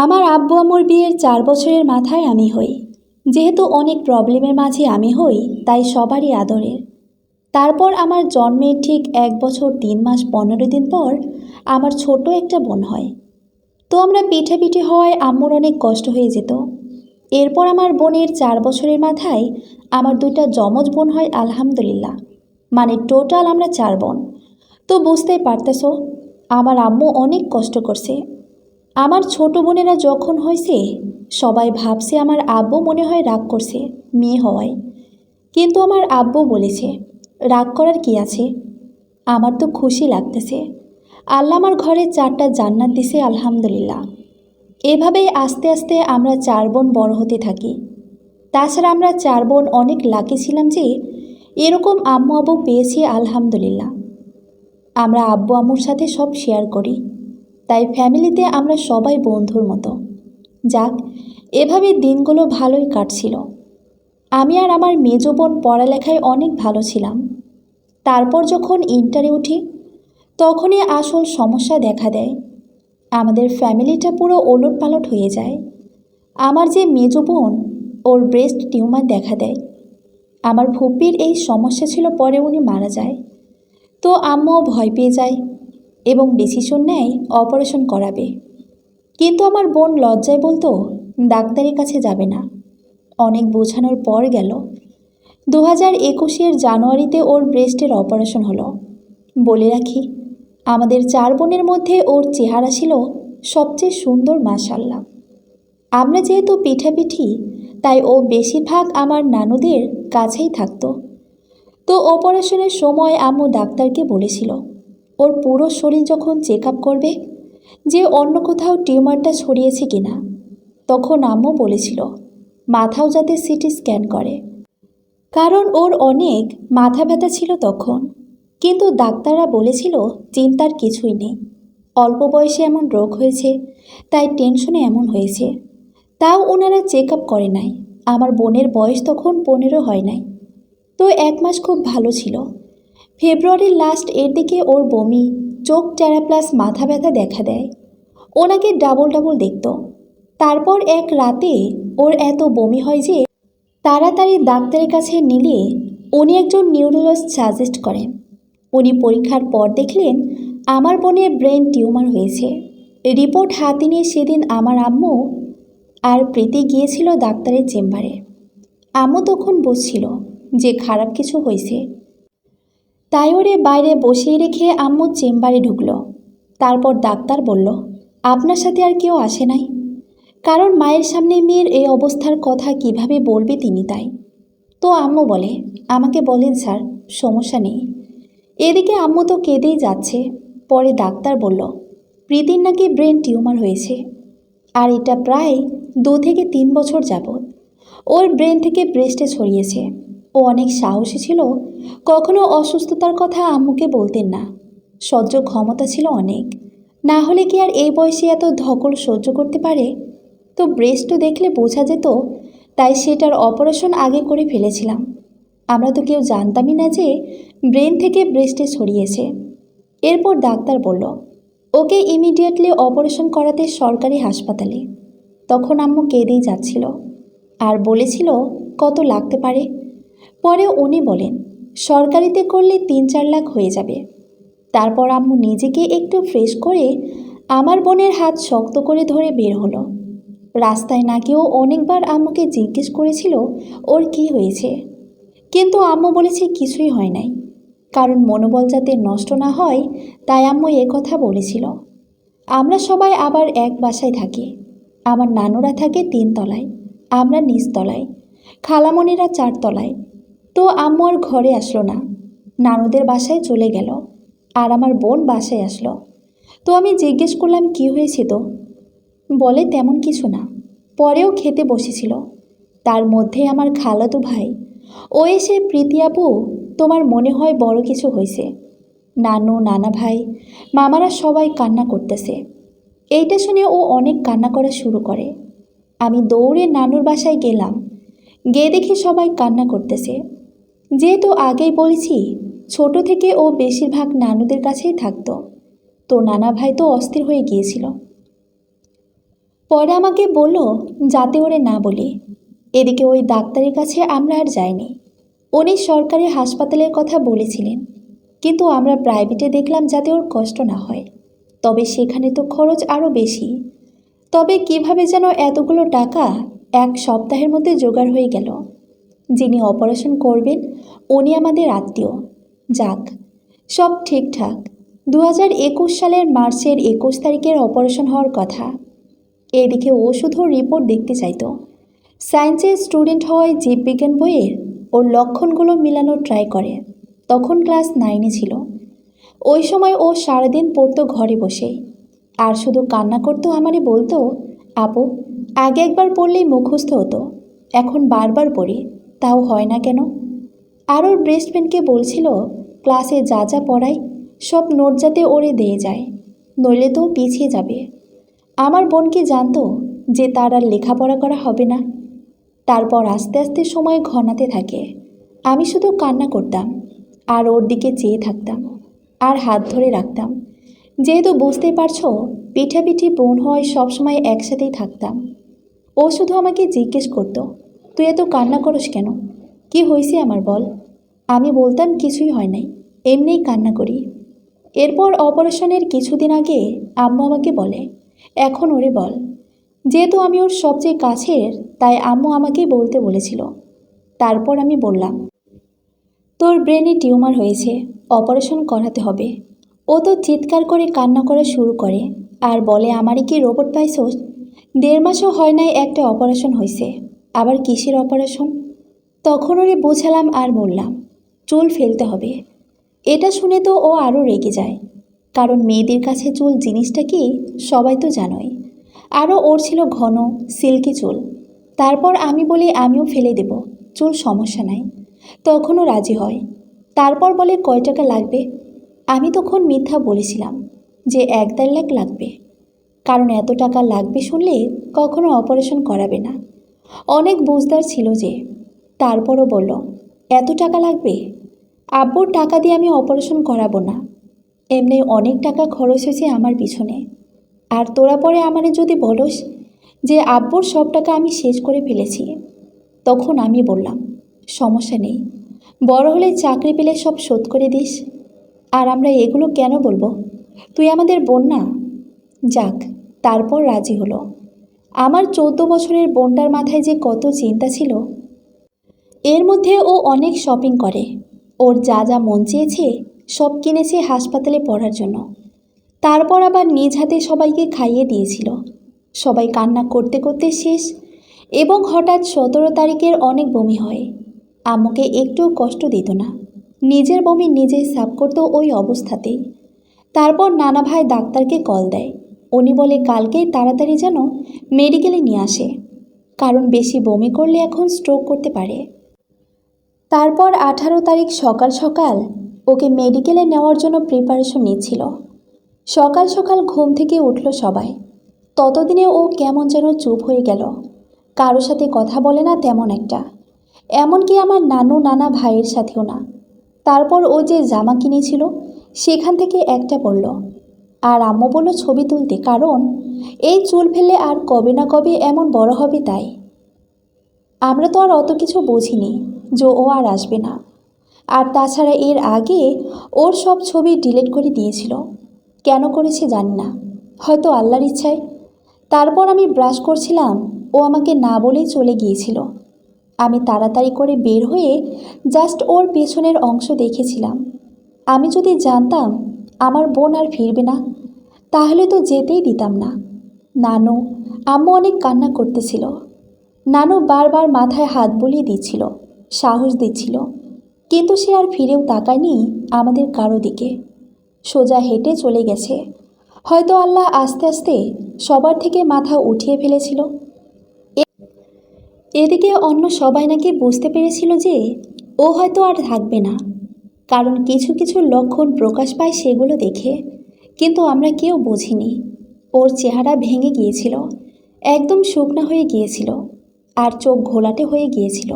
আমার আব্বু আম্মুর বিয়ের 4 বছরের মাথায় আমি হই। যেহেতু অনেক প্রবলেমের মাঝে আমি হই, তাই সবারই আদরের। তারপর আমার জন্মের ঠিক 1 বছর 3 মাস 15 দিন পর আমার ছোট একটা বোন হয়। তো আমরা পিঠাপিঠি হওয়ায় আম্মুর অনেক কষ্ট হয়ে যেত। এরপর আমার বোনের 4 বছরের মাথায় আমার দুইটা যমজ বোন হয় আলহামদুলিল্লাহ। মানে টোটাল আমরা 4 বোন। তো বুঝতেই পারতেছো, আমার আম্মু অনেক কষ্ট করছে। আমার ছোট বোনেরা যখন হয়েছে, সবাই ভাবছে আমার আব্বু মনে হয় রাগ করছে মেয়ে হওয়ায়। কিন্তু আমার আব্বু বলেছে, রাগ করার কি আছে, আমার তো খুশি লাগতেছে। আল্লাহ আমার ঘরে 4টা জান্নাত দিছে আলহামদুলিল্লাহ। এভাবেই আস্তে আস্তে আমরা 4 বোন বড় হতে থাকি। তাছাড়া আমরা 4 বোন অনেক লাকি ছিলাম যে এরকম আম্মু আব্বু পেয়েছি আলহামদুলিল্লাহ। আমরা আব্বু আম্মুর সাথে সব শেয়ার করি, তাই ফ্যামিলিতে আমরা সবাই বন্ধুর মতো। যাক, এভাবে দিনগুলো ভালোই কাটছিল। আমি আর আমার মেজো বোন পড়ালেখায় অনেক ভালো ছিলাম। তারপর যখন ইন্টারে উঠি, তখনই আসল সমস্যা দেখা দেয়। আমাদের ফ্যামিলিটা পুরো ওলটপালট হয়ে যায়। আমার যে মেজো বোন, ওর ব্রেস্ট টিউমার দেখা দেয়। আমার ফুপির এই সমস্যা ছিল, পরে উনি মারা যায়। তো আম্মুও ভয় পেয়ে যায় এবং ডিসিশন নেয় অপারেশন করাবে। কিন্তু আমার বোন লজ্জায় বলতো ডাক্তারের কাছে যাবে না। অনেক বোঝানোর পর গেল। 2021-এর জানুয়ারিতে ওর ব্রেস্টের অপারেশন হলো। বলে রাখি, আমাদের 4 বোনের মধ্যে ওর চেহারা ছিল সবচেয়ে সুন্দর মাশাআল্লাহ। আমরা যেহেতু পিঠাপিঠি, তাই ও বেশিরভাগ আমার নানুদের কাছেই থাকতো। তো অপারেশনের সময় আম্মু ডাক্তারকে বলেছিল ওর পুরো শরীর যখন চেক আপ করবে, যে অন্য কোথাও টিউমারটা ছড়িয়েছে কিনা। তখন আম্মু বলেছিল মাথাও যাতে সিটি স্ক্যান করে, কারণ ওর অনেক মাথা ব্যথা ছিল তখন। কিন্তু ডাক্তাররা বলেছিল চিন্তার কিছুই নেই, অল্প বয়সে এমন রোগ হয়েছে, তাই টেনশনে এমন হয়েছে। তাও ওনারা চেক আপ করে নাই। আমার বোনের বয়স তখন 15 হয় নাই। তো 1 মাস খুব ভালো ছিল। ফেব্রুয়ারির লাস্ট এর দিকে ওর বমি, চোখ টেরা প্লাস মাথা ব্যথা দেখা দেয়। ওনাকে ডাবল ডাবল দেখত। তারপর এক রাতে ওর এত বমি হয় যে তাড়াতাড়ি ডাক্তারের কাছে নিলে উনি একজন নিউরোলজিস্ট সাজেস্ট করেন। উনি পরীক্ষার পর দেখলেন আমার বোনের ব্রেন টিউমার হয়েছে। রিপোর্ট হাতে নিয়ে সেদিন আমার আম্মু আর প্রীতি গিয়েছিল ডাক্তারের চেম্বারে। আম্মু তখন বুঝছিল যে খারাপ কিছু হয়েছে, তাই ওরে বাইরে বসিয়ে রেখে আম্মু চেম্বারে ঢুকলো। তারপর ডাক্তার বলল, আপনার সাথে আর কেউ আসে নাই? কারণ মায়ের সামনে মেয়ের এই অবস্থার কথা কিভাবে বলবে তিনি, তাই। তো আম্মু বলে, আমাকে বলেন স্যার, সমস্যা নেই। এদিকে আম্মু তো কেঁদেই যাচ্ছে। পরে ডাক্তার বলল প্রীতির নাকি ব্রেন টিউমার হয়েছে, আর এটা প্রায় 2 থেকে 3 বছর যাবৎ ওর ব্রেন থেকে ব্রেস্টে ছড়িয়েছে। ও অনেক সাহসী ছিল, কখনো অসুস্থতার কথা আম্মুকে বলতেন না। সহ্য ক্ষমতা ছিল অনেক, না হলে কি আর এই বয়সে এত ধকল সহ্য করতে পারে? তো ব্রেস্টও দেখলে বোঝা যেত, তাই সেটার অপারেশন আগে করে ফেলেছিলাম। আমরা তো কেউ জানতামই না যে ব্রেন থেকে ব্রেস্টে ছড়িয়েছে। এরপর ডাক্তার বলল ওকে ইমিডিয়েটলি অপারেশন করাতে সরকারি হাসপাতালে। তখন আম্মু কেঁদেই যাচ্ছিল আর বলেছিল কত লাগতে পারে। পরে উনি বলেন সরকারিতে করলে 3-4 লাখ হয়ে যাবে। তারপর আম্মু নিজেকে একটু ফ্রেশ করে আমার বোনের হাত শক্ত করে ধরে বের হলো। রাস্তায় নাকিও অনেকবার আম্মুকে জিজ্ঞেস করেছিল ওর কি হয়েছে, কিন্তু আম্মু বলেছে কিছুই হয় নাই। কারণ মনোবল যাতে নষ্ট না হয়, তাই আম্মু কথা বলেছিল। আমরা সবাই আবার এক বাসায় থাকি। আমার নানুরা থাকে 3 তলায়, আমরা নিচ তলায়, খালামণিরা 4 তলায়। তো আম্মু আর ঘরে আসলো না, নানুদের বাসায় চলে গেল। আর আমার বোন বাসায় আসলো। তো আমি জিজ্ঞেস করলাম কি হয়েছে? তো বলে তেমন কিছু না। পরেও খেতে বসেছিল। তার মধ্যে আমার খালাতো ভাই ও এসে, প্রীতি আপু, তোমার মনে হয় বড় কিছু হয়েছে। নানু, নানা ভাই, মামারা সবাই কান্না করতেছে। এইটা শুনে ও অনেক কান্না করা শুরু করে। আমি দৌড়ে নানুর বাসায় গেলাম। গিয়ে দেখি সবাই কান্না করতেছে। যেহেতু আগেই বলেছি ছোট থেকে ও বেশিরভাগ নানুদের কাছেই থাকতো, তো নানা ভাই তো অস্থির হয়ে গিয়েছিল। পরে আমাকে বলল যাতে ওরে না বলি। এদিকে ওই ডাক্তারের কাছে আমরা আর যাইনি। উনি সরকারি হাসপাতালের কথা বলেছিলেন, কিন্তু আমরা প্রাইভেটে দেখলাম যাতে ওর কষ্ট না হয়। তবে সেখানে তো খরচ আরও বেশি। তবে কিভাবে যেন এতগুলো টাকা এক সপ্তাহের মধ্যে জোগাড় হয়ে গেল। যিনি অপারেশন করবেন উনি আমাদের আত্মীয়। যাক, সব ঠিকঠাক। 2021 সালের মার্চের 21 তারিখের অপারেশন হওয়ার কথা। এদিকে ও শুধু রিপোর্ট দেখতে চাইতো। সায়েন্সের স্টুডেন্ট হওয়ায় জীববিজ্ঞান বইয়ের ওর লক্ষণগুলো মিলানোর ট্রাই করে। তখন ক্লাস 9-এ ছিল। ওই সময় ও সারাদিন পড়তো ঘরে বসে, আর শুধু কান্না করতো। আমারে বলতো, আপু, আগে একবার পড়লেই মুখস্থ হতো, এখন বারবার পড়ি, তাও হয় না কেন? আর ওর বেস্ট ফ্রেন্ডকে বলছিল ক্লাসে যা যা পড়াই সব নোট যাতে ওরে দিয়ে যায়, নইলে তো পিছিয়ে যাবে। আমার বোন কি জানতো যে তার আর লেখাপড়া করা হবে না? তারপর আস্তে আস্তে সময় ঘনাতে থাকে। আমি শুধু কান্না করতাম আর ওর দিকে চেয়ে থাকতাম আর হাত ধরে রাখতাম। যেহেতু বুঝতেই পারছো, পিঠাপিঠি বোন হওয়ায় সবসময় একসাথেই থাকতাম। ও শুধু আমাকে জিজ্ঞেস করতো, তুই এত কান্না করিস কেন? কি হয়েছে আমার বল? আমি বলতাম কিছুই হয় নাই, এমনিই কান্না করি। এরপর অপারেশনের কিছুদিন আগে আম্মু আমাকে বলে, এখন ওরে বল। যেহেতু আমি ওর সবচেয়ে কাছের, তাই আম্মু আমাকেই বলতে বলেছিল। তারপর আমি বললাম, তোর ব্রেনে টিউমার হয়েছে, অপারেশন করাতে হবে। ও তো চিৎকার করে কান্না করা শুরু করে আর বলে, আমারই কি রোবট পাইছোস? 1.5 মাসও হয় নাই একটা অপারেশন হয়েছে, আবার কিসের অপারেশন? তখন ওরে বোঝালাম আর বললাম, চুল ফেলতে হবে। এটা শুনে তো ও আরও রেগে যায়, কারণ মেয়েদের কাছে চুল জিনিসটা কি সবাই তো জানোই। আরও ওর ছিল ঘন সিল্কি চুল। তারপর আমি বলি আমিও ফেলে দেব, চুল সমস্যা নাই। তখনও রাজি হয়। তারপর বলে কয় টাকা লাগবে? আমি তখন মিথ্যা বলেছিলাম যে 1-1.5 লাখ লাগবে, কারণ এত টাকা লাগবে শুনলে কখনো অপারেশন করাবে না। অনেক বুঝদার ছিল যে। তারপরও বলল, এত টাকা লাগবে? আব্বুর টাকা দিয়ে আমি অপারেশন করাবো না। এমনি অনেক টাকা খরচ হয়েছে আমার পিছনে। আর তোরা পরে আমারে যদি বলস যে আব্বুর সব টাকা আমি শেষ করে ফেলেছি, তখন আমি বললাম, সমস্যা নেই, বড় হলে চাকরি পেলে সব শোধ করে দিস। আর আমরা এগুলো কেন বলবো? তুই আমাদের বোন না। যাক, তারপর রাজি হলো। আমার 14 বছরের বোনটার মাথায় যে কত চিন্তা ছিল। এর মধ্যে ও অনেক শপিং করে। ওর যা যা মন চেয়েছে সব কিনেছে হাসপাতালে পড়ার জন্য। তারপর আবার নিজ হাতে সবাইকে খাইয়ে দিয়েছিল। সবাই কান্না করতে করতে শেষ। এবং হঠাৎ 17 তারিখের অনেক বমি হয়। আম্মুকে একটুও কষ্ট দিত না, নিজের বমি নিজেই সাফ করতো ওই অবস্থাতেই। তারপর নানা ভাই ডাক্তারকে কল দেয়। উনি বলে কালকেই তাড়াতাড়ি যেন মেডিকেলে নিয়ে আসে, কারণ বেশি বমি করলে এখন স্ট্রোক করতে পারে। তারপর 18 তারিখ সকাল সকাল ওকে মেডিকেলে নেওয়ার জন্য প্রিপারেশন নিচ্ছিল। সকাল সকাল ঘুম থেকে উঠল সবাই। ততদিনে ও কেমন যেন চুপ হয়ে গেল, কারোর সাথে কথা বলে না তেমন একটা, এমনকি আমার নানু নানা ভাইয়ের সাথেও না। তারপর ও যে জামা কিনেছিল সেখান থেকে একটা পরল। আর আম্মু বলল ছবি তুলতে, কারণ এই চুল ফেললে আর কবে না কবে এমন বড় হবে তাই। আমরা তো আর অত কিছু বুঝিনি যে ও আর আসবে না। আর তাছাড়া এর আগে ওর সব ছবি ডিলিট করে দিয়েছিল। কেন করেছে জানি না, হয়তো আল্লাহর ইচ্ছায়। তারপর আমি ব্রাশ করছিলাম, ও আমাকে না বলেই চলে গিয়েছিল। আমি তাড়াতাড়ি করে বের হয়ে জাস্ট ওর পেছনের অংশ দেখেছিলাম। আমি যদি জানতাম আমার বোন আর ফিরবে না, তাহলে তো যেতেই দিতাম না। নানু আম্মু অনেক কান্না করতেছিল। নানু বারবার মাথায় হাত বুলিয়ে দিচ্ছিল, সাহস দিচ্ছিল, কিন্তু সে আর ফিরেও তাকায়নি আমাদের কারো দিকে। সোজা হেঁটে চলে গেছে। হয়তো আল্লাহ আস্তে আস্তে সবার থেকে মাথা উঠিয়ে ফেলেছিল। এদিকে অন্য সবাই নাকি বুঝতে পেরেছিল যে ও হয়তো আর থাকবে না, কারণ কিছু কিছু লক্ষণ প্রকাশ পায় সেগুলো দেখে। কিন্তু আমরা কেউ বুঝিনি। ওর চেহারা ভেঙে গিয়েছিল, একদম শুকনা হয়ে গিয়েছিল, আর চোখ ঘোলাটে হয়ে গিয়েছিল।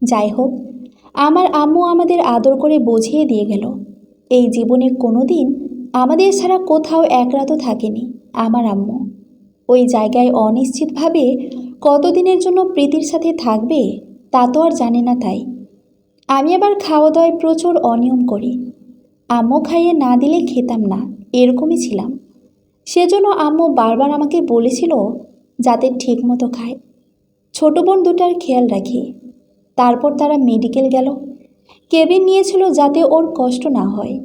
যাই হোক, আমার আম্মু আমাদের আদর করে বুঝিয়ে দিয়ে গেল, এই জীবনে কোনো দিন আমাদের ছাড়া কোথাও এক রাতও থাকেনি আমার আম্মু। ওই জায়গায় অনিশ্চিতভাবে কতদিনের জন্য প্রীতির সাথে থাকবে তা তো আর জানে না। তাই আমি আবার খাওয়া দাওয়ায় প্রচুর অনিয়ম করি। আম্মু খাইয়ে না দিলে খেতাম না, এরকমই ছিলাম। সেজন্য আম্মু বারবার আমাকে বলেছিল যাতে ঠিক মতো খায়। ছোট বোন দুটার খেয়াল রাখি। তারপর তারা মেডিকেল গেল। কেবিন নিয়েছিল যাতে ওর কষ্ট না হয়।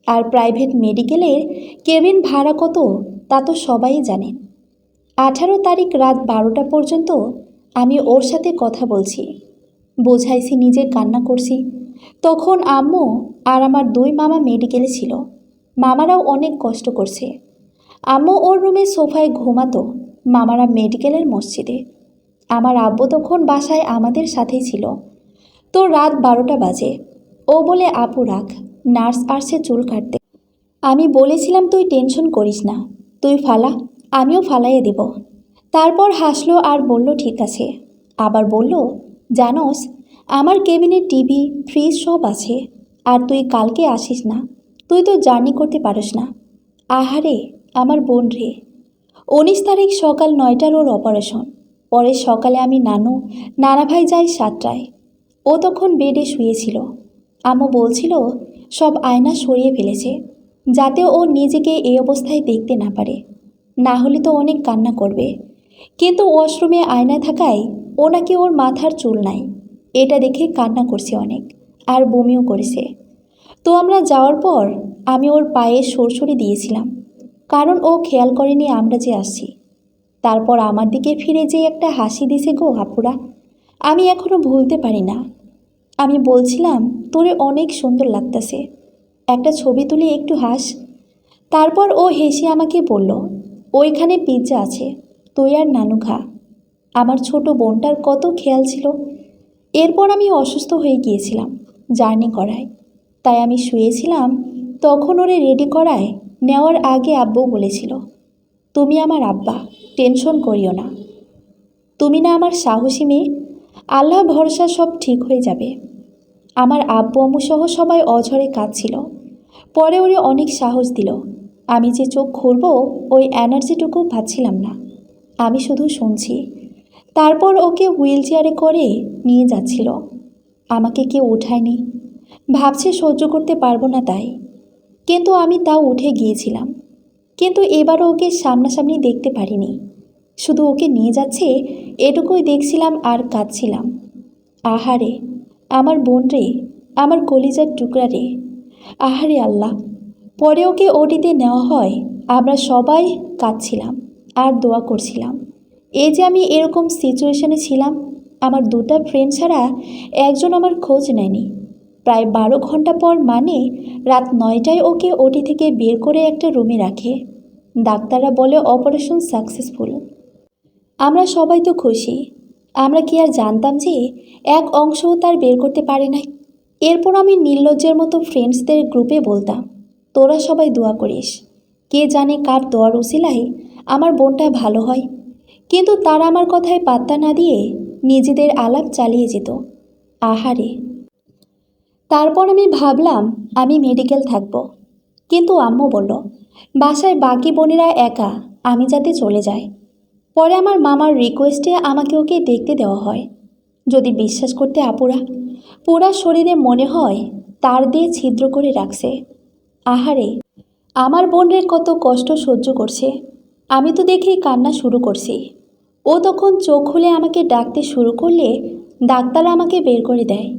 আর প্রাইভেট মেডিকেলের কেবিন ভাড়া কত তা তো সবাই জানেন। 18 তারিখ রাত 12টা পর্যন্ত আমি ওর সাথে কথা বলছি, বোঝাইছি, নিজে কান্না করছি। তখন আম্মু আর আমার 2 মামা মেডিকেলে ছিল। মামারাও অনেক কষ্ট করছে। আম্মু ওর রুমে সোফায় ঘুমাতো, মামারা মেডিকেলের মসজিদে। আমার আব্বু তখন বাসায় আমাদের সাথেই ছিল। তো রাত 12টা বাজে। ও বলে আপু রাখ, নার্স আসছে চুল কাটতে। আমি বলেছিলাম তুই টেনশন করিস না, তুই ফালা, আমিও ফালাইয়ে দেব। তারপর হাসলো আর বলল ঠিক আছে। আবার বলল জানোস আমার কেবিনে টিভি ফ্রিজ সব আছে, আর তুই কালকে আসিস না, তুই তো জার্নি করতে পারিস না। আহারে আমার বোন রে। 19 তারিখ সকাল 9টার ওর অপারেশন। পরে সকালে আমি নানা ভাই যাই 7টায়। ও তখন বেডে শুয়েছিল। আম্মু বলছিল সব আয়না সরিয়ে ফেলেছে যাতে ও নিজেকে এই অবস্থায় দেখতে না পারে, না হলে তো অনেক কান্না করবে। কিন্তু ওয়াশরুমে আয়নায় থাকায় ও নাকি ওর মাথার চুল নাই, এটা দেখে কান্না করছে অনেক, আর বমিও করেছে। তো আমরা যাওয়ার পর আমি ওর পায়ে সরসরি দিয়েছিলাম, কারণ ও খেয়াল করেনি আমরা যে আসছি। তারপর আমার দিকে ফিরে যে একটা হাসি দিছে গো আপুরা, আমি এখনো ভুলতে পারি না। আমি বলছিলাম তোরে অনেক সুন্দর লাগতেছে, একটা ছবি তুলে একটু হাস। তারপর ও হেসে আমাকে বলল ওইখানে পিৎজা আছে, তুই আর নানু খা। আমার ছোট বোনটার কত খেয়াল ছিল। এরপর আমি অসুস্থ হয়ে গিয়েছিলাম জার্নি করায়, তাই আমি শুয়েছিলাম। তখন ওরে রেডি করায় নেওয়ার আগে আব্বু বলেছিল তুমি আমার আব্বা, টেনশন করিও না, তুমি না আমার সাহসী মেয়ে, আল্লাহ ভরসা সব ঠিক হয়ে যাবে। আমার আব্বু আম্মু সহ সবাই অঝরে কাঁদছিল। পরে ওরে অনেক সাহস দিল। আমি যে চোখ খুলব ওই এনার্জিটুকু পাচ্ছিলাম না, আমি শুধু শুনছি। তারপর ওকে হুইল চেয়ারে করে নিয়ে যাচ্ছিল। আমাকে কেউ উঠায়নি, ভাবছে সহ্য করতে পারবো না তাই। কিন্তু আমি তাও উঠে গিয়েছিলাম। কিন্তু এবারও ওকে সামনাসামনি দেখতে পারিনি, শুধু ওকে নিয়ে যাচ্ছে এটুকুই দেখছিলাম আর কাঁদছিলাম। আহারে আমার বোন রে, আমার কলিজার টুকরা রে, আহারে আল্লাহ। পরে ওকে ওটিতে নেওয়া হয়। আমরা সবাই কাঁদছিলাম আর দোয়া করছিলাম। এই যে আমি এরকম সিচুয়েশনে ছিলাম, আমার 2টা ফ্রেন্ড ছাড়া একজন আমার খোঁজ নেয়নি। প্রায় 12 ঘন্টা পর, মানে রাত 9টায় ওকে ওটি থেকে বের করে একটা রুমে রাখে। ডাক্তাররা বলে অপারেশন সাকসেসফুল। আমরা সবাই তো খুশি। আমরা কি আর জানতাম যে এক অংশও তার বের করতে পারে নাই। এরপর আমি নির্লজ্জের মতো ফ্রেন্ডসদের গ্রুপে বলতাম তোরা সবাই দোয়া করিস, কে জানে কার দোয়ার উসিলায় আমার বোনটা ভালো হয়। কিন্তু তারা আমার কথায় পাত্তা না দিয়ে নিজেদের আলাপ চালিয়ে যেত। আহারে। তারপর আমি ভাবলাম আমি মেডিকেল থাকব, কিন্তু আম্মু বলল বাসায় বাকি বোনেরা একা, আমি যাতে চলে যাই। পরে আমার মামার রিকোয়েস্টে আমাকে ওকে দেখতে দেওয়া হয়। যদি বিশ্বাস করতে আপুরা, পুরা শরীরে মনে হয় তার দিয়ে ছিদ্র করে রাখছে। আহারে আমার বোনের কত কষ্ট সহ্য করছে। আমি তো দেখেই কান্না শুরু করছি। ও তখন চোখ খুলে আমাকে ডাকতে শুরু করলে ডাক্তার আমাকে বের করে দেয়,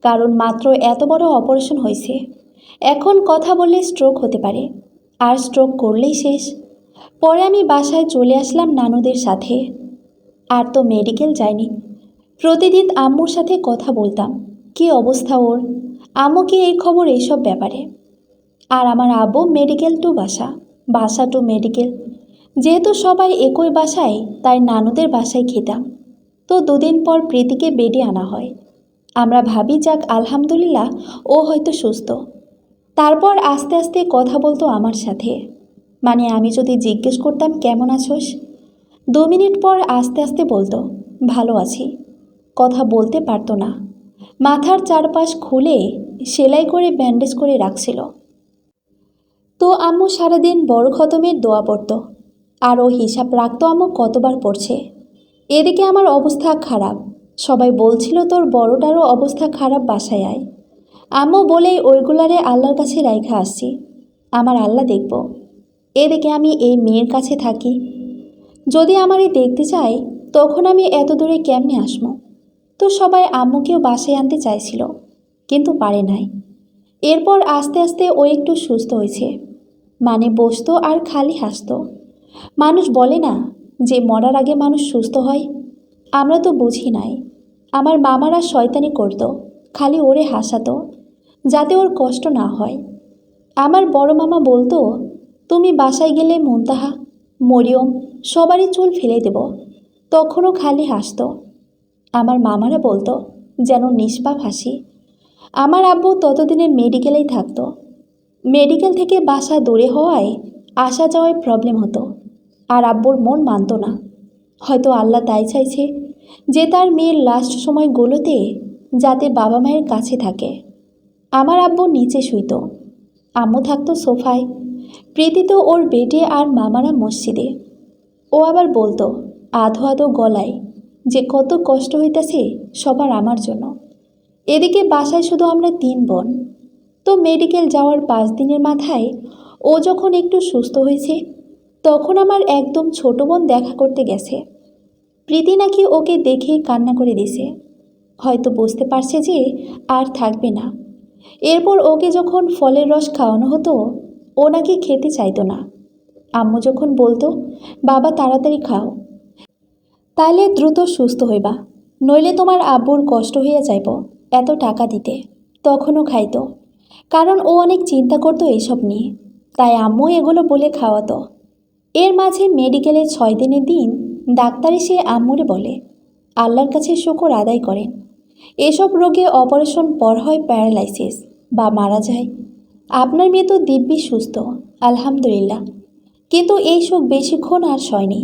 কারণ মাত্র এত বড় অপারেশন হয়েছে। এখন কথা বললে স্ট্রোক হতে পারে, আর স্ট্রোক করলেই শেষ। পরে আমি বাসায় চলে আসলাম নানুদের সাথে। আর তো মেডিকেল যায়নি। প্রতিদিন আম্মুর সাথে কথা বলতাম কী অবস্থা ওর, আম্মু কি এই খবর এইসব ব্যাপারে। আর আমার আব্বু মেডিকেল টু বাসা, বাসা টু মেডিকেল। যেহেতু সবাই একই বাসায়, তাই নানুদের বাসায় খেতাম। তো 2 দিন পর প্রীতিকে বেডে আনা হয়। আমরা ভাবি যাক আলহামদুলিল্লাহ ও হয়তো সুস্থ। তারপর আস্তে আস্তে কথা বলতো আমার সাথে, মানে আমি যদি জিজ্ঞেস করতাম কেমন আছোস, 2 মিনিট পর আস্তে আস্তে বলতো ভালো আছি। কথা বলতে পারতো না, মাথার চারপাশ খুলে সেলাই করে ব্যান্ডেজ করে রাখছিল। তো আম্মু সারাদিন বড় খতমের দোয়া পড়ত। আর ও হিসাব রাখতো আম্মু কতবার পড়ছে। এদিকে আমার অবস্থা খারাপ। সবাই বলছিল তোর বড়টারও অবস্থা খারাপ, বাসায় আয়। আম্মু বলেই ওইগুলারে আল্লাহর কাছে রাইখা আসছি, আমার আল্লাহ দেখব। এদিকে আমি এই মেয়ের কাছে থাকি। যদি আমারই দেখতে চাই তখন আমি এত দূরে কেমনে আসবো? তো সবাই আম্মুকেও বাসায় আনতে চাইছিল, কিন্তু পারে নাই। এরপর আস্তে আস্তে ও একটু সুস্থ হয়েছে, মানে বসতো আর খালি হাসতো। মানুষ বলে না যে মরার আগে মানুষ সুস্থ হয়, আমরা তো বুঝি নাই। আমার মামারা শয়তানি করতো, খালি ওরে হাসাতো যাতে ওর কষ্ট না হয়। আমার বড় মামা বলতো, তুমি বাসায় গেলে মুনতাহা, মরিয়ম সবারই চুল ফেলে দেব। তখনও খালি হাসতো। আমার মামারা বলতো যেন নিষ্পাপ হাসি। আমার আব্বু ততদিনে মেডিকেলেই থাকতো। মেডিকেল থেকে বাসা দূরে হওয়ায় আসা যাওয়ায় প্রবলেম হতো, আর আব্বুর মন মানত না। হয়তো আল্লাহ তাই চাইছে যে তার মেয়ের লাস্ট সময়গুলোতে যাতে বাবা মায়ের কাছে থাকে। আমার আব্বু নিচে শুইতো, আম্মু থাকতো সোফায়, প্রীতি তো ওর বেডে আর মামারা মসজিদে। ও আবার বলতো আধো আধো গলায় যে কত কষ্ট হইতাছে সবার আমার জন্য। এদিকে বাসায় শুধু আমরা 3 বোন। তো মেডিকেল যাওয়ার 5 দিনের মাথায় ও যখন একটু সুস্থ হয়েছে তখন আমার একদম ছোট বোন দেখা করতে গেছে। প্রীতি নাকি ওকে দেখেই কান্না করে দিছে, হয়তো বুঝতে পারছে যে আর থাকবে না। এরপর ওকে যখন ফলের রস খাওয়ানো হতো ও নাকি খেতে চাইতো না। আম্মু যখন বলতো বাবা তাড়াতাড়ি খাও, তাইলে দ্রুত সুস্থ হইবা, নইলে তোমার আব্বুর কষ্ট হইয়া যাইব এত টাকা দিতে, তখনও খাইতো। কারণ ও অনেক চিন্তা করতো এইসব নিয়ে, তাই আম্মু এগুলো বলে খাওয়াতো। এর মাঝে মেডিকেলের 6 দিনের দিন ডাক্তার এসে আম্মুরে বলে আল্লাহর কাছে শুকর আদায় করেন, এসব রোগে অপারেশন পর হয় প্যারালাইসিস বা মারা যায়। আপনার মেয়ে তো দিব্যি সুস্থ, আলহামদুলিল্লাহ। কিন্তু এই শোক বেশিক্ষণ আর সয়নি।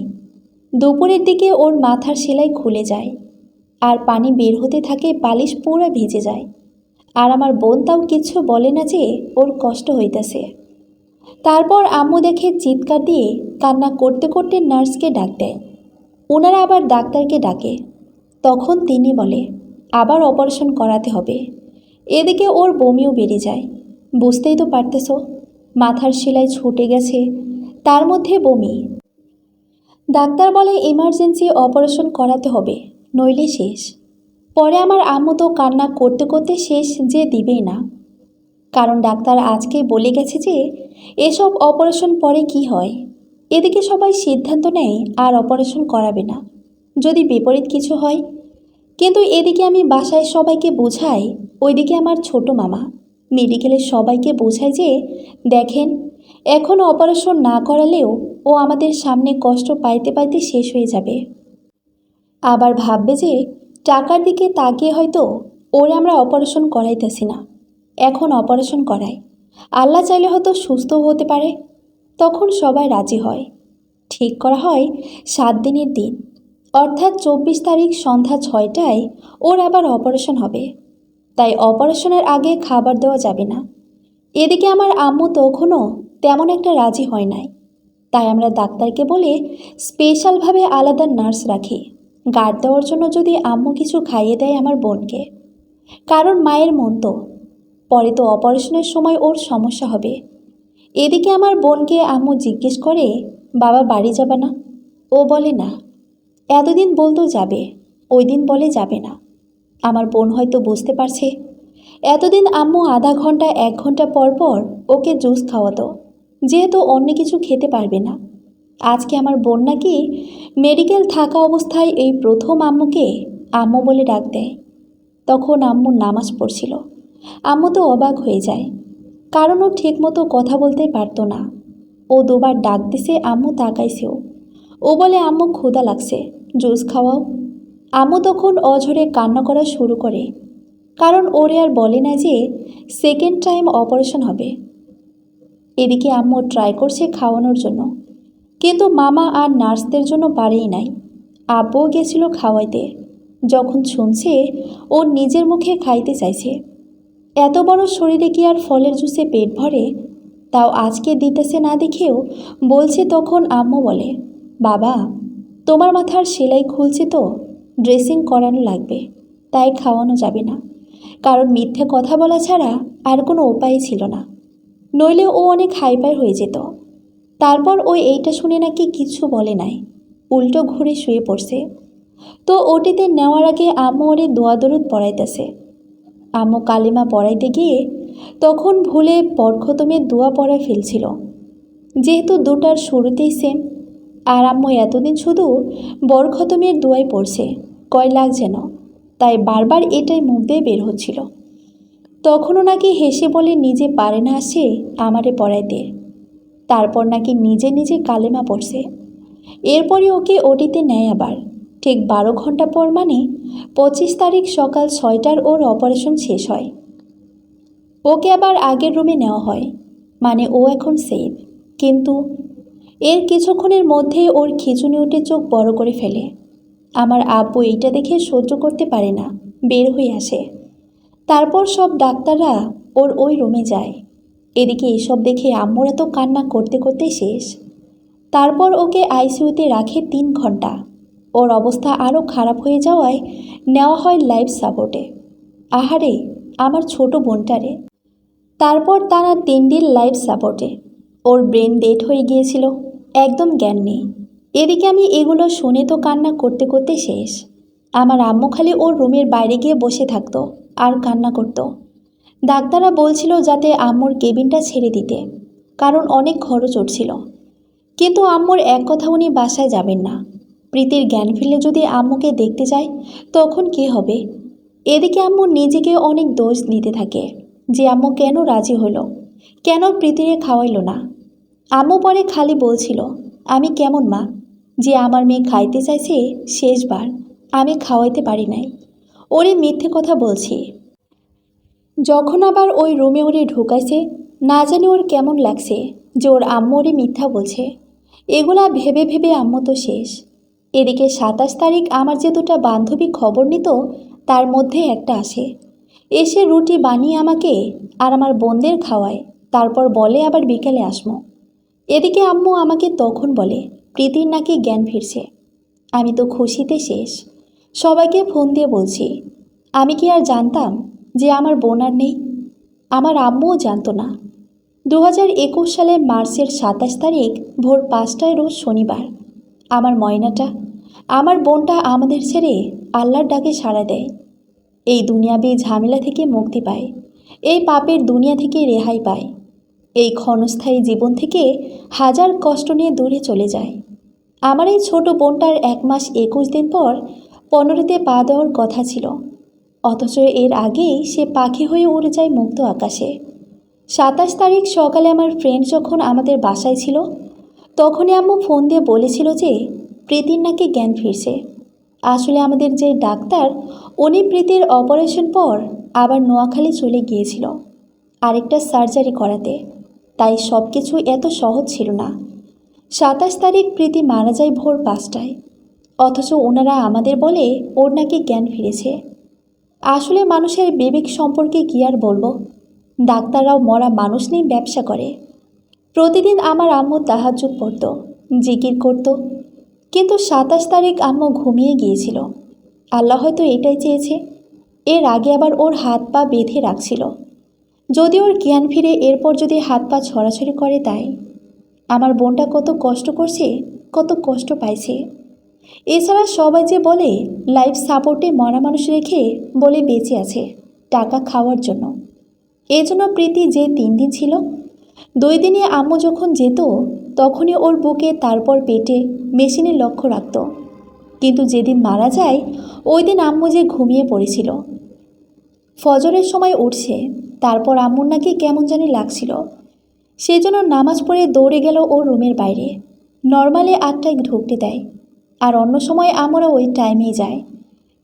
দুপুরের দিকে ওর মাথার সেলাই খুলে যায় আর পানি বের হতে থাকে, বালিশ পুরো ভিজে যায়। আর আমার বোন তাও কিচ্ছু বলে না যে ওর কষ্ট হইতেছে। তারপর আম্মু দেখে চিৎকার দিয়ে কান্না করতে করতে নার্সকে ডাক দেয়। ওনারা আবার ডাক্তারকে ডাকে। তখন তিনি বলে আবার অপারেশন করাতে হবে। এদিকে ওর বমিও বেড়ে যায়। বুঝতেই তো পারতেছো, মাথার সেলাই ছুটে গেছে, তার মধ্যে বমি। ডাক্তার বলে ইমার্জেন্সি অপারেশন করাতে হবে, নইলে শেষ। পরে আমার আম্মু তো কান্না করতে করতে শেষ যে দিবেই না, কারণ ডাক্তার আজকেই বলে গেছে যে এসব অপারেশন পরে কি হয়। এদিকে সবাই সিদ্ধান্ত নেয় আর অপারেশন করাবে না, যদি বিপরীত কিছু হয়। কিন্তু এদিকে আমি বাসায় সবাইকে বোঝাই, ওইদিকে আমার ছোট মামা মেডিকেলের সবাইকে বোঝায় যে দেখেন, এখন অপারেশন না করালেও ও আমাদের সামনে কষ্ট পাইতে পাইতে শেষ হয়ে যাবে। আবার ভাববে যে টাকার দিকে তাকিয়ে হয়তো ওরে আমরা অপারেশন করাইতেছি না, এখন অপারেশন করাই, আল্লাহ চাইলে হয়তো সুস্থও হতে পারে। তখন সবাই রাজি হয়। ঠিক করা হয় 7 দিনের দিন, অর্থাৎ 24 তারিখ সন্ধ্যা 6টায় ওর আবার অপারেশন হবে। তাই অপারেশনের আগে খাবার দেওয়া যাবে না। এদিকে আমার আম্মু তখনও তেমন একটা রাজি হয় নাই। তাই আমরা ডাক্তারকে বলে স্পেশালভাবে আলাদা নার্স রাখি, গার্ড দেওয়ার জন্য, যদি আম্মু কিছু খাইয়ে দেয় আমার বোনকে। কারণ মায়ের মন তো, পরে তো অপারেশনের সময় ওর সমস্যা হবে। এদিকে আমার বোনকে আম্মু জিজ্ঞেস করে বাবা বাড়ি যাবে না? ও বলে না। এতদিন বলতো যাবে, ওই দিন বলে যাবে না। আমার বোন হয়তো বুঝতে পারছে। এতদিন আম্মু আধা ঘন্টা 1 ঘন্টা পর পর ওকে জুস খাওয়াতো, যেহেতু অন্য কিছু খেতে পারবে না। আজকে আমার বোন নাকি মেডিকেল থাকা অবস্থায় এই প্রথম আম্মুকে আম্মু বলে ডাক দেয়। তখন আম্মু নামাজ পড়ছিল। আম্মু তো অবাক হয়ে যায়, কারণ ও ঠিকমতো কথা বলতে পারতো না। ও 2বার ডাক দিছে, আম্মু তাকাইছেও। ও বলে আম্মু ক্ষুধা লাগছে, জুস খাওয়াও। আম্মু তখন অঝরে কান্না করা শুরু করে, কারণ ওরে আর বলে না যে সেকেন্ড টাইম অপারেশন হবে। এদিকে আম্মু ট্রাই করছে খাওয়ানোর জন্য, কিন্তু মামা আর নার্সদের জন্য পারেই নাই। আব্বুও গেছিল খাওয়াইতে, যখন শুনছে ও নিজের মুখে খাইতে চাইছে। এত বড় শরীরে কি আর ফলের জুসে পেট ভরে? তাও আজকে দিতেছে না দেখেও বলছে। তখন আম্মু বলে বাবা, তোমার মাথার সেলাই খুলছে তো, ড্রেসিং করানো লাগবে, তাই খাওয়ানো যাবে না। কারণ মিথ্যে কথা বলা ছাড়া আর কোনো উপায় ছিল না, নইলে ও অনেক হাইপার হয়ে যেত। তারপর ও এইটা শুনে নাকি কিচ্ছু বলে নাই, উল্টো ঘুরে শুয়ে পড়ছে। তো ওটিতে নেওয়ার আগে আম্মু ওরে দোয়া দরুদ পড়াইতেছে। আম্মু কালিমা পড়াইতে গিয়ে তখন ভুলে বরখতমের দোয়া পড়া ফেলছিল, যেহেতু দুটার শুরুতেই সেম। আর আম্মু এতদিন শুধু বরখতমের দোয়াই পড়ছে, কয় লাখ যেন, তাই বারবার এটাই মুখ দিয়ে বের হচ্ছিল। তখনও নাকি হেসে বলে নিজে পারে না আসে আমারে পড়াইতে। তারপর নাকি নিজে নিজে কালেমা পড়ছে। এরপরই ওকে ওটিতে নেয় আবার, ঠিক 12 ঘন্টা পর, মানে 25 তারিখ সকাল 6টার ওর অপারেশন শেষ হয়। ওকে আবার আগের রুমে নেওয়া হয়, মানে ও এখন সেফ। কিন্তু এর কিছুক্ষণের মধ্যেই ওর খিঁচুনি উঠে চোখ বড় করে ফেলে। আমার আব্বু এইটা দেখে সহ্য করতে পারে না, বের হয়ে আসে। তারপর সব ডাক্তাররা ওর ওই রুমে যায়। এদিকে এসব দেখে আম্মুরা তো কান্না করতে করতে শেষ। তারপর ওকে আইসিইউতে রাখে 3 ঘন্টা। ওর অবস্থা আরও খারাপ হয়ে যাওয়ায় নেওয়া হয় লাইফ সাপোর্টে। আহারে, আমার ছোট বোনটারে। তারপর টানা 3 দিন লাইফ সাপোর্টে। ওর ব্রেন ডেড হয়ে গিয়েছিল, একদম জ্ঞান নেই। এদিকে আমি এগুলো শুনে তো কান্না করতে করতে শেষ। আমার আম্মু খালি ওর রুমের বাইরে গিয়ে বসে থাকতো আর কান্না করতো। ডাক্তাররা বলছিল যাতে আম্মুর কেবিনটা ছেড়ে দিতে, কারণ অনেক খরচ উঠছিল। কিন্তু আম্মুর এক কথা, উনি বাসায় যাবেন না। প্রীতির জ্ঞান ফিরলে যদি আম্মুকে দেখতে যায় তখন কি হবে। এদিকে আম্মু নিজেকে অনেক দোষ দিতে থাকে যে আম্মু কেন রাজি হলো, কেন প্রীতিরে খাওয়াইলো না। আম্মু পরে খালি বলছিল, আমি কেমন মা, যে আমার মেয়ে খাইতে চাইছে শেষবার, আমি খাওয়াইতে পারি নাই, ওরে মিথ্যে কথা বলছি। যখন আবার ওই রুমে ওরে ঢুকাইছে, না জানি ওর কেমন লাগছে যে ওর আম্মু ওরে মিথ্যা বলছে। এগুলা ভেবে ভেবে আম্মু তো শেষ। এদিকে 27 তারিখ আমার যে দুটা বান্ধবী খবর নিত, তার মধ্যে একটা আসে, এসে রুটি বানিয়ে আমাকে আর আমার বোনদের খাওয়ায়। তারপর বলে আবার বিকেলে আসবো। এদিকে আম্মু আমাকে তখন বলে প্রীতির নাকি জ্ঞান ফিরছে। আমি তো খুশিতে শেষ। সবাইকে ফোন দিয়ে বলছি। আমি কি আর জানতাম যে আমার বোন আর নেই? আমার আম্মুও জানতো না। 2021 সালের মার্চের 27 তারিখ ভোর 5টায়, রোজ শনিবার, আমার ময়নাটা, আমার বোনটা আমাদের ছেড়ে আল্লাহর ডাকে সাড়া দেয়। এই দুনিয়াবি ঝামেলা থেকে মুক্তি পায়, এই পাপের দুনিয়া থেকে রেহাই পায়, এই ক্ষণস্থায়ী জীবন থেকে হাজার কষ্ট নিয়ে দূরে চলে যায়। আমার এই ছোট বোনটার 1 মাস 21 দিন পর 15তে পা দেওয়ার কথা ছিল, অথচ এর আগেই সে পাখি হয়ে উড়ে যায় মুক্ত আকাশে। 27 তারিখ সকালে আমার ফ্রেন্ড যখন আমাদের বাসায় ছিল, তখনই আম্মু ফোন দিয়ে বলেছিল যে প্রীতির নাকি জ্ঞান ফিরছে। আসলে আমাদের যে ডাক্তার, উনি প্রীতির অপারেশন পর আবার নোয়াখালী চলে গিয়েছিল আরেকটা সার্জারি করাতে, তাই সব কিছু এত সহজ ছিল না। 27 তারিখ প্রীতি মারা যায় ভোর 5টায়, অথচ ওনারা আমাদের বলে ওর নাকি জ্ঞান ফিরেছে। আসলে মানুষের বিবেক সম্পর্কে কী আর বলবো। ডাক্তাররাও মরা মানুষ নিয়ে ব্যবসা করে। প্রতিদিন আমার আম্মু তাহাজ্জুদ পড়ত, জিকির করত, কিন্তু 27 তারিখ আম্মু ঘুমিয়ে গিয়েছিল। আল্লাহ হয়তো এটাই চেয়েছে। এর আগে আবার ওর হাত পা বেঁধে রাখছিল, যদি ওর জ্ঞান ফিরে এরপর যদি হাত পা ছড়াছড়ি করে। তাই আমার বোনটা কত কষ্ট করছে, কত কষ্ট পাইছে। এছাড়া সবাই যে বলে লাইফ সাপোর্টে মরা মানুষ রেখে বলে বেঁচে আছে টাকা খাওয়ার জন্য। এজন্য প্রীতি যে 3 দিন ছিল, 2 দিনে আম্মু যখন যেত তখনই ওর বুকে তারপর পেটে মেশিনের লক্ষ্য রাখত। কিন্তু যেদিন মারা যায় ওই দিন আম্মু যে ঘুমিয়ে পড়েছিল, ফজরের সময় উঠছে, তারপর আম্মুর নাকি কেমন জানি লাগছিল। সেজন্য নামাজ পড়ে দৌড়ে গেল ওর রুমের বাইরে। নর্মালি 8টায় ঢুকতে দেয়, আর অন্য সময় আমরা ওই টাইমেই যায়।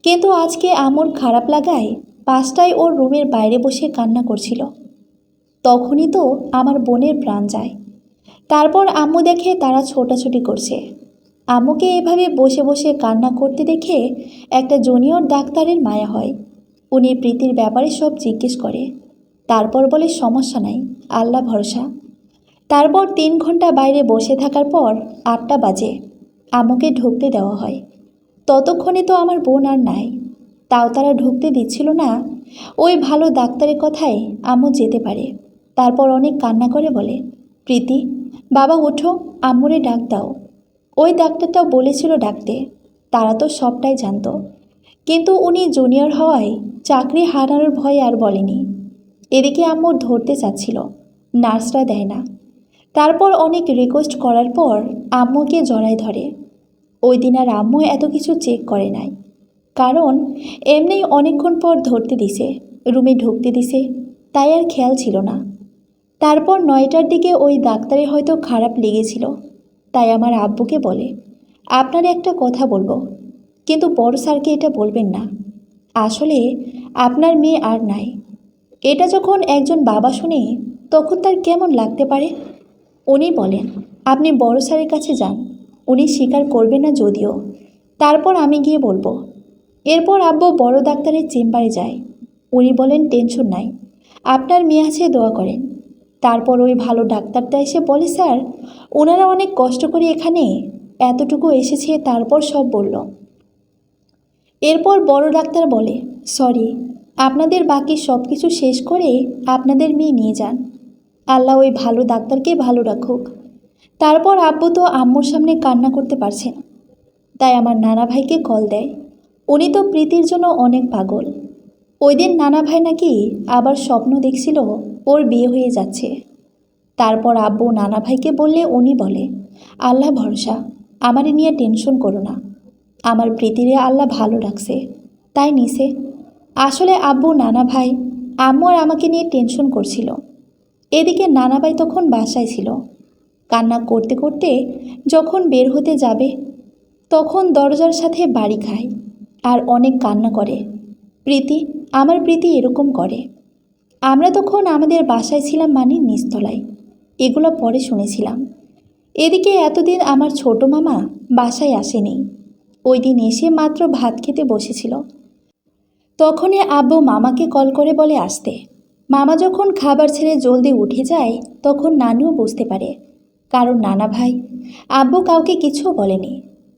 কিন্তু আজকে আম্মুর খারাপ লাগায় 5টায় ওর রুমের বাইরে বসে কান্না করছিল। তখনই তো আমার বোনের প্রাণ যায়। তারপর আম্মু দেখে তারা ছোটাছুটি করছে। আম্মুকে এভাবে বসে বসে কান্না করতে দেখে একটা জুনিয়র ডাক্তারের মায়া হয়। উনি প্রীতির ব্যাপারে সব জিজ্ঞেস করে, তারপর বলে সমস্যা নাই, আল্লাহ ভরসা। তারপর 3 ঘন্টা বাইরে বসে থাকার পর 8টা বাজে। আম্মুকে ঢুকতে দেওয়া হয়। ততক্ষণে তো আমার বোন আর নাই, তাও তারা ঢুকতে দিচ্ছিল না। ওই ভালো ডাক্তারের কথায় আম্মু যেতে পারে। তারপর অনেক কান্না করে বলে, প্রীতি, বাবা ওঠো, আম্মুরে ডাক দাও। ওই ডাক্তারটাও বলেছিল ডাকতে, তারা তো সবটাই জানতো, কিন্তু উনি জুনিয়র হওয়ায় চাকরি হারানোর ভয়ে আর বলেনি। এদিকে আম্মু ধরতে চাচ্ছিল, নার্সরা দেয় না। তারপর অনেক রিকোয়েস্ট করার পর আম্মুকে জড়ায় ধরে। ওই দিন আর আম্মু এত কিছু চেক করে নাই, কারণ এমনিই অনেকক্ষণ পর ধরতে দিছে, রুমে ঢুকতে দিছে, তাই আর খেয়াল ছিল না। তারপর 9টার দিকে ওই ডাক্তারে হয়তো খারাপ লেগেছিল, তাই আমার আব্বুকে বলে, আপনার একটা কথা বলবো, কিন্তু বড় স্যারকে এটা বলবেন না। আসলে আপনার মেয়ে আর নাই। এটা যখন একজন বাবা শুনে তখন তার কেমন লাগতে পারে। উনি বলেন, আপনি বড় স্যারের কাছে যান, উনি স্বীকার করবেন না যদিও। তারপর আমি গিয়ে বলবো। এরপর আব্বু বড় ডাক্তারের চেম্বারে যায়। উনি বলেন, টেনশন নাই, আপনার মেয়ে আছে, দোয়া করেন। তারপর ওই ভালো ডাক্তারটা এসে বলে, স্যার, ওনারা অনেক কষ্ট করে এখানে এতটুকু এসেছে, তারপর সব বলল। এরপর বড় ডাক্তার বলে, সরি, আপনাদের বাকি সব কিছু শেষ করে আপনাদের মেয়ে নিয়ে যান। আল্লাহ ওই ভালো ডাক্তারকে ভালো রাখুক। তারপর আব্বু তো আম্মুর সামনে কান্না করতে পারছে না, তাই আমার নানা ভাইকে কল দেয়। উনি তো প্রীতির জন্য অনেক পাগল। ওই দিন নানা ভাই নাকি আবার স্বপ্ন দেখছিল ওর বিয়ে হয়ে যাচ্ছে। তারপর আব্বু নানা ভাইকে বললে উনি বলে, আল্লাহ ভরসা, আমারে নিয়ে টেনশন করো না, আমার প্রীতিরে আল্লাহ ভালো রাখছে, তাই নিছে। আসলে আব্বু নানা ভাই আম্মু আর আমাকে নিয়ে টেনশন করছিল। এদিকে নানা ভাই তখন বাসায় ছিল। কান্না করতে করতে যখন বের হতে যাবে, তখন দরজার সাথে বাড়ি খায় আর অনেক কান্না করে। প্রীতি, আমার প্রীতি এরকম করে। আমরা তখন আমাদের বাসায় ছিলাম, মানে নিচতলায়। এগুলো পরে শুনেছিলাম। এদিকে এতদিন আমার ছোট মামা বাসায় আসেনি। ওই দিন এসে মাত্র ভাত খেতে বসেছিল। তখনই আব্বু মামাকে কল করে বলে আসতে। মামা যখন খাবার ছেড়ে জলদি উঠে যায়, তখন নানুও বুঝতে পারে, কারণ নানা ভাই আব্বু কাউকে কিছুও বলেনি।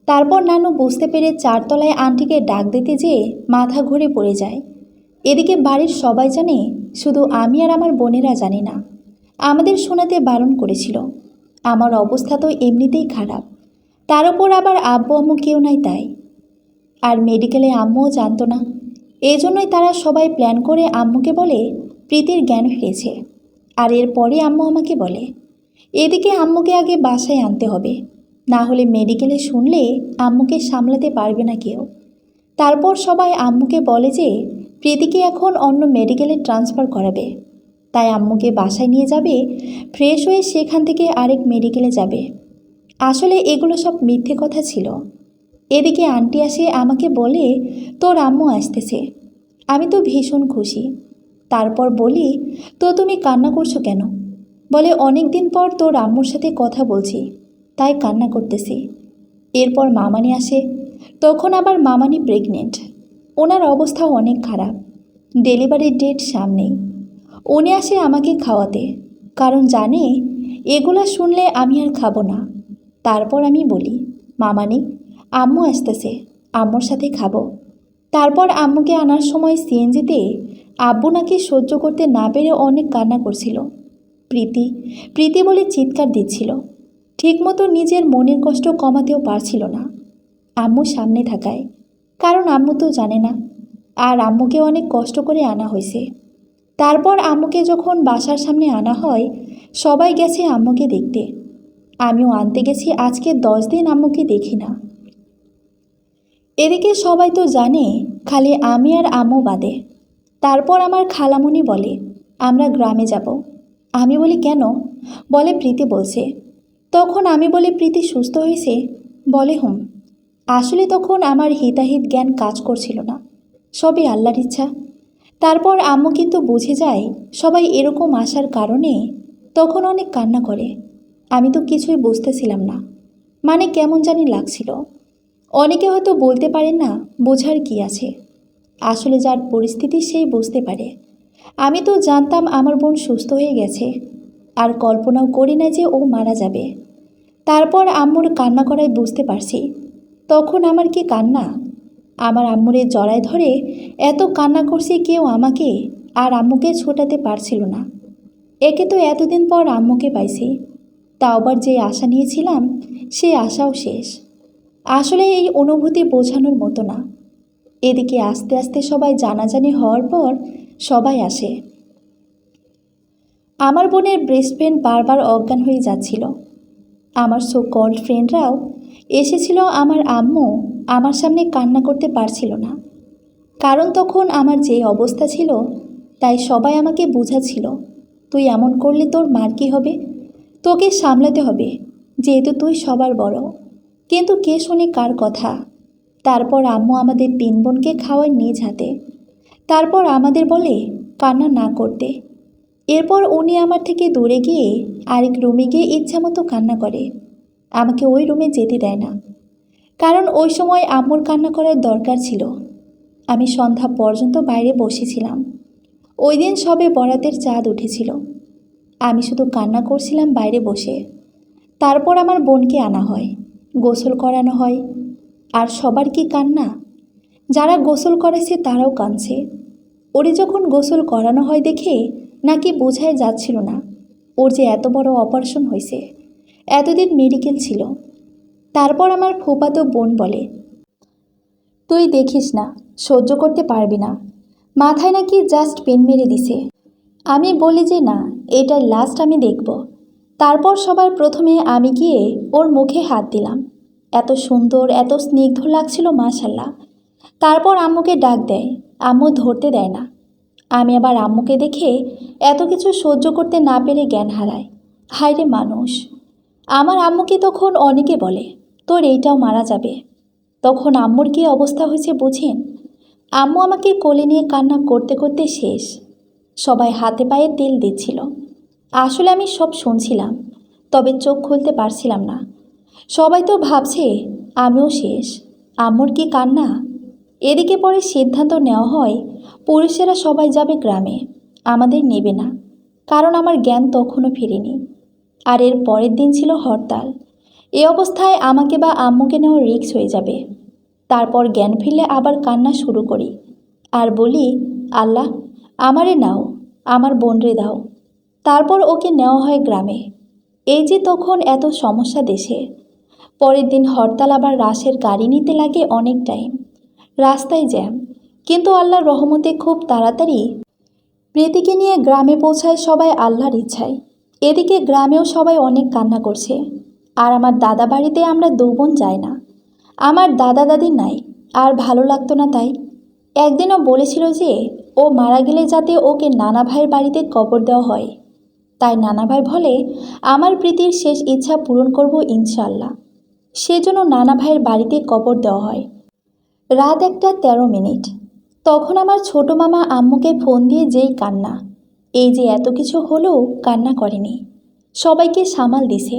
তারপর নানু বুঝতে পেরে 4তলায় আন্টিকে ডাক দিতে যেয়ে মাথা ঘুরে পড়ে যায়। এদিকে বাড়ির সবাই জানে, শুধু আমি আর আমার বোনেরা জানি না। আমাদের শোনাতে বারণ করেছিল। আমার অবস্থা তো এমনিতেই খারাপ, তার উপর আবার আব্বু আম্মু কেউ নাই, তাই। আর মেডিকেলে আম্মুও জানতো না। এই জন্যই তারা সবাই প্ল্যান করে আম্মুকে বলে প্রীতির জ্ঞান ফিরেছে। আর এরপরে আম্মু আমাকে বলে, এদিকে আম্মুকে আগে বাসায় আনতে হবে, না হলে মেডিকেলে শুনলে আম্মুকে সামলাতে পারবে না কেউ। তারপর সবাই আম্মুকে বলে যে প্রীতিকে এখন অন্য মেডিকেলে ট্রান্সফার করাবে, তাই আম্মুকে বাসায় নিয়ে যাবে, ফ্রেশ হয়ে সেখান থেকে আরেক মেডিকেলে যাবে। আসলে এগুলো সব মিথ্যে কথা ছিল। এদিকে আন্টি আসে আমাকে বলে, তোর আম্মু আসতেছে। আমি তো ভীষণ খুশি। তারপর বলি, তো তুমি কান্না করছো কেন? বলে, অনেক দিন পর তোর আম্মুর সাথে কথা বলছি, তাই কান্না করতেছি। এরপর মামানি আসে। তখন আবার মামানি প্রেগনেন্ট। ওনার অবস্থাও অনেক খারাপ, ডেলিভারির ডেট সামনেই। উনি আসে আমাকে খাওয়াতে, কারণ জানে এগুলা শুনলে আমি আর খাবো না। তারপর আমি বলি, মামানি, আম্মু আসতেছে, আম্মুর সাথে খাবো। তারপর আম্মুকে আনার সময় সিএনজিতে আব্বু নাকি সহ্য করতে না পেরে অনেক কান্না করছিল। প্রীতি প্রীতি বলে চিৎকার দিচ্ছিল। ঠিকমতো নিজের মনের কষ্ট কমাতেও পারছিল না আম্মু সামনে থাকায়, কারণ আম্মু তো জানে না। আর আম্মুকে অনেক কষ্ট করে আনা হয়েছে। তারপর আম্মুকে যখন বাসার সামনে আনা হয়, সবাই গেছে আম্মুকে দেখতে। আমিও আনতে গেছি। আজকে 10 দিন আম্মুকে দেখি না। এদিকে সবাই তো জানে, খালি আমি আর আম্মু বাদে। তারপর আমার খালামণি বলে, আমরা গ্রামে যাব। আমি বলি, কেন? বলে, প্রীতি বলছে। তখন আমি বলি, প্রীতি সুস্থ হয়েছে? বলে, হুম। আসলে তখন আমার হিতাহিত জ্ঞান কাজ করছিল না, সবই আল্লাহর ইচ্ছা। তারপর আম্মু কিন্তু বুঝে যায় সবাই এরকম আসার কারণে, তখন অনেক কান্না করে। আমি তো কিছুই বুঝতেছিলাম না, মানে কেমন জানি লাগছিল। অনেকে হয়তো বলতে পারেন না, বোঝার কি আছে। আসলে যার পরিস্থিতি সেই বুঝতে পারে। আমি তো জানতাম আমার বোন সুস্থ হয়ে গেছে, আর কল্পনাও করি না যে ও মারা যাবে। তারপর আম্মুর কান্না করায় বুঝতে পারছি তখন আমার কি কান্না। আমার আম্মুরে জড়ায় ধরে এত কান্না করছে কেউ আমাকে আর আম্মুকে ছোটাতে পারছিল না। একে তো এতদিন পর আম্মুকে পাইছি, তাও আবার যে আশা নিয়েছিলাম সেই আশাও শেষ। আসলে এই অনুভূতি বোঝানোর মতো না। এদিকে আস্তে আস্তে সবাই জানাজানি হওয়ার পর সবাই আসে। আমার বোনের বেস্ট ফ্রেন্ড বারবার অজ্ঞান হয়ে যাচ্ছিল। আমার সো কল্ড ফ্রেন্ডরাও এসেছিল। আমার আম্মু আমার সামনে কান্না করতে পারছিল না, কারণ তখন আমার যে অবস্থা ছিল তাই সবাই আমাকে বুঝাচ্ছিল, তুই এমন করলে তোর মার কী হবে, তোকে সামলাতে হবে, যেহেতু তুই সবার বড়। কিন্তু কে শোনে কার কথা। তারপর আম্মু আমাদের 3 বোনকে খাওয়ায় নিজ হাতে। তারপর আমাদের বলে কান্না না করতে। এরপর উনি আমার থেকে দূরে গিয়ে আরেক রুমে গিয়ে ইচ্ছামতো কান্না করে। আমাকে ওই রুমে যেতে দেয় না, কারণ ওই সময় আম্মুর কান্না করার দরকার ছিল। আমি সন্ধ্যা পর্যন্ত বাইরে বসেছিলাম। ওই দিন সবে বরাতের চাঁদ উঠেছিল। আমি শুধু কান্না করছিলাম বাইরে বসে। তারপর আমার বোনকে আনা হয়, গোসল করানো হয়। আর সবার কি কান্না, যারা গোসল করেছে তারাও কাঁদছে। ওরে যখন গোসল করানো হয় দেখে নাকি বোঝাই যাচ্ছিল না ওর যে এত বড় অপারেশন হয়েছে, এতদিন মেডিকেল ছিল। তারপর আমার ফুফাতো বোন বলে, তুই দেখিস না, সহ্য করতে পারবি না, মাথায় নাকি জাস্ট পেন মেরে দিছে। আমি বলি যে না, এটাই লাস্ট, আমি দেখব। তারপর সবার প্রথমে আমি গিয়ে ওর মুখে হাত দিলাম। এত সুন্দর, এত স্নিগ্ধ লাগছিল, মাশাল্লাহ। তারপর আম্মুকে ডাক দেয়, আম্মু ধরতে দেয় না। আমি আবার আম্মুকে দেখে এত কিছু সহ্য করতে না পেরে জ্ঞান হারাই। হায়রে মানুষ। আমার আম্মুকে তখন অনেকে বলে, তোর এইটাও মারা যাবে। তখন আম্মুর কী অবস্থা হয়েছে বুঝেন। আম্মু আমাকে কোলে নিয়ে কান্না করতে করতে শেষ। সবাই হাতে পায়ে তেল দিচ্ছিল। আসলে আমি সব শুনছিলাম, তবে চোখ খুলতে পারছিলাম না। সবাই তো ভাবছে আমিও শেষ। আম্মুর কি কান্না। এদিকে পরে সিদ্ধান্ত নেওয়া হয় পুরুষেরা সবাই যাবে গ্রামে, আমাদের নেবে না, কারণ আমার জ্ঞান তখনও ফেরেনি। আর এর পরের দিন ছিল হরতাল। এ অবস্থায় আমাকে বা আম্মুকে নেওয়া রিস্ক হয়ে যাবে। তারপর জ্ঞান ফিরলে আবার কান্না শুরু করি আর বলি, আল্লাহ আমারে নাও, আমার বোনরে দাও। তারপর ওকে নেওয়া হয় গ্রামে। এই যে তখন এত সমস্যা দেশে। পরের দিন হরতাল, আবার রাশের গাড়ি নিতে লাগে অনেক টাইম, রাস্তায় জ্যাম। কিন্তু আল্লাহর রহমতে খুব তাড়াতাড়ি প্রীতিকে নিয়ে গ্রামে পৌঁছায় সবাই আল্লাহর ইচ্ছায়। এদিকে গ্রামেও সবাই অনেক কান্না করছে। আর আমার দাদা বাড়িতে আমরা 2 বোন যাই না। আমার দাদা দাদি নাই, আর ভালো লাগতো না তাই। একদিনও বলেছিল যে ও মারা গেলে যাতে ওকে নানা ভাইয়ের বাড়িতে কবর দেওয়া হয়। তাই নানা ভাই বলে আমার প্রীতির শেষ ইচ্ছা পূরণ করব ইনশাল্লাহ। সেজন্য নানা ভাইয়ের বাড়িতে কবর দেওয়া হয়। রাত 1:13। তখন আমার ছোট মামা আম্মুকে ফোন দিয়ে যেই কান্না। এই যে এত কিছু হলেও কান্না করেনি, সবাইকে সামাল দিছে।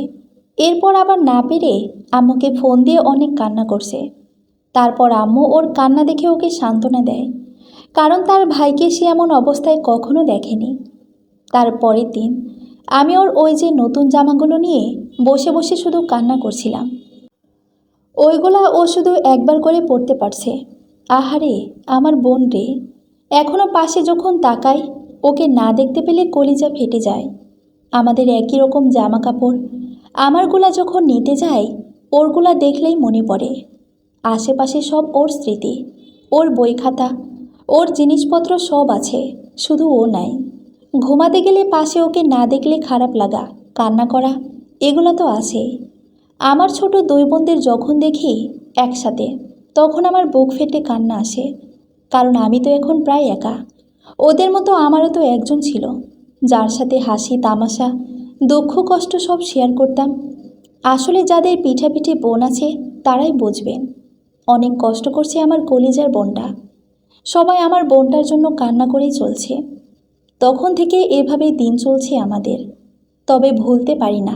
এরপর আবার না পেরে আম্মুকে ফোন দিয়ে অনেক কান্না করছে। তারপর আম্মু ওর কান্না দেখে ওকে সান্ত্বনা দেয়, কারণ তার ভাইকে সে এমন অবস্থায় কখনো দেখেনি। তার পরের দিন আমি ওর ওই যে নতুন জামাগুলো নিয়ে বসে বসে শুধু কান্না করছিলাম। ওইগুলা ও শুধু একবার করে পড়তে পারছে। আহারে আমার বোন রে। এখনও পাশে যখন তাকাই ওকে না দেখতে পেলে কলিজা ফেটে যায়। আমাদের একই রকম জামা কাপড়। আমারগুলা যখন নিতে যাই ওরগুলা দেখলেই মনে পড়ে। আশেপাশে সব ওর স্মৃতি, ওর বই খাতা, ওর জিনিসপত্র সব আছে, শুধু ও নাই। ঘুমাতে গেলে পাশে ওকে না দেখলে খারাপ লাগা, কান্না করা, এগুলো তো আছেই। আমার ছোট 2 বোনদের যখন দেখি একসাথে, তখন আমার বুক ফেটে কান্না আসে, কারণ আমি তো এখন প্রায় একা। ওদের মতো আমারও তো একজন ছিল, যার সাথে হাসি তামাশা দুঃখ কষ্ট সব শেয়ার করতাম। আসলে যাদের পিঠাপিঠি বোন আছে তারাই বুঝবেন অনেক কষ্ট করছে আমার কলিজার বোনটা। সবাই আমার বোনটার জন্য কান্না করেই চলছে। তখন থেকে এভাবেই দিন চলছে আমাদের। তবে ভুলতে পারি না।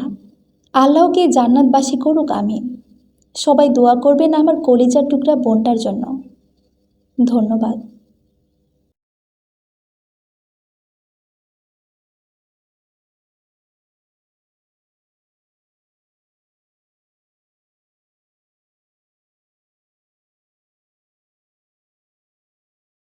আল্লাহকে জান্নাতবাসী করুক আমিন। সবাই দোয়া করবেন আমার কলিজার টুকরা বোনটার জন্য। ধন্যবাদ।